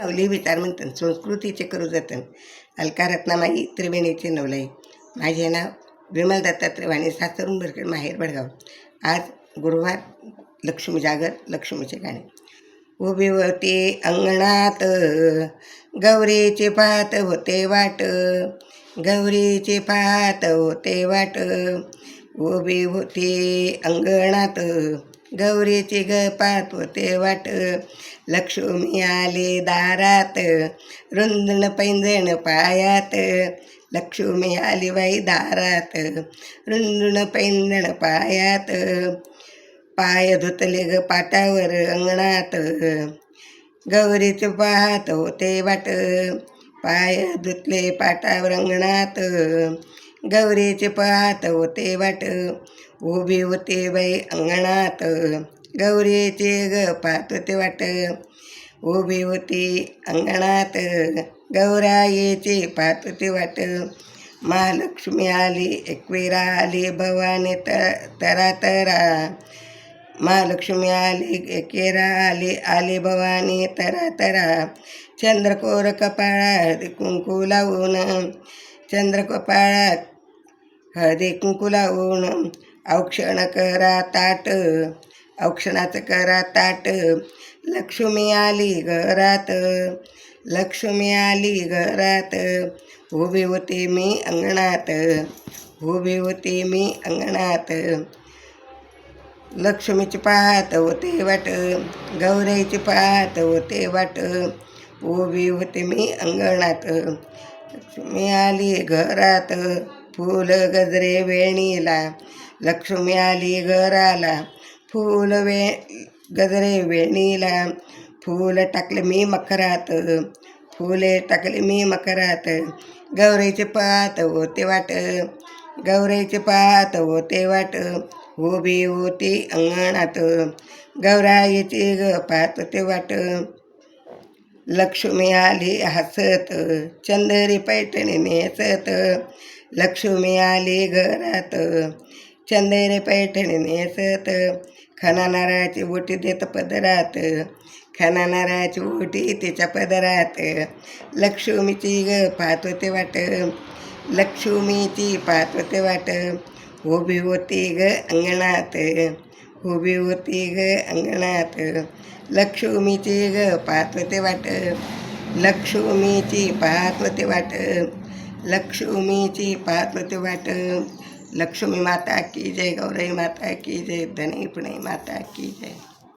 माऊली विचार म्हणतात संस्कृतीचे करू जतन. अलका रत्नामाई त्रिवेणीचे नवलाई. माझे नाव विमल दत्तात्रय वाणी, सासर उंबरखेड, माहेर बडगाव. आज गुरुवार, लक्ष्मी जागर, लक्ष्मीचे गाणे. उभी होती अंगणात गौरीचे पाहत होते वाट, गौरीचे पाहत होते वाट. उभी होती अंगणात गौरीची पाहत होते वाट. लक्ष्मी आली दारात रुंदण पैंजण पायात. लक्ष्मी आली बाई दारात रुंदण पैंजण पायात. पाय धुतले ग पाटावर अंगणात गौरीचे पाहत होते वाट. पाय धुतले पाटावर अंगणात गौरीचे पाहत होते वाट. उभी होते बाई अंगणात गौरीचे ग पाहत होते वाट. उभी होती अंगणात गौराईची पाहत होते वाट. महालक्ष्मी आली एकविरा आली भवानी तरा तरा. महालक्ष्मी आली एकेरा आली आली भवानी तरा तरा. चंद्रकोर कपाळा हळदी कुंकू लावून, चंद्रकपाळात हळदी कुंकू लावून. औक्षण करा ताट, औक्षणाचं करा ताट. लक्ष्मी आली घरात, लक्ष्मी आली घरात. उभी होती मी अंगणात, उभी होती मी अंगणात. लक्ष्मीची पाहत होते वाट, गौराईची पाहत होते वाट. उभी होते मी अंगणात. लक्ष्मी आली घरात, फूल गजरे वेणीला. लक्ष्मी आली घराला, फूल गजरे वेणीला. फूल टाकले मी मकरात, फुले टाकले मी मकरात. गौराईचे पाहत होते वाट, गौराईचे पाहत होते वाट. उभी होती अंगणात गौराईची ग पाहत होते वाट. लक्ष्मी आली हसत, चंदरी पैठणी नेसत. लक्ष्मी आली घरात, चंदेरी पैठणी नेसत. खना नारळाची ओटी देत पदरात, खना नारळाची ओटी तिच्या पदरात. लक्ष्मीची ग पाहत होते वाट, लक्ष्मीची पाहत होते वाट. उभी होती ग अंगणात, उभी होती ग अंगणात. लक्ष्मीची ग पाहत होते वाट, लक्ष्मीची पाहत होते वाट. लक्ष्मीची पाहत होते वाट. लक्ष्मी माता की जय, गौराई माता की जय, धनई पुणे माता की जय.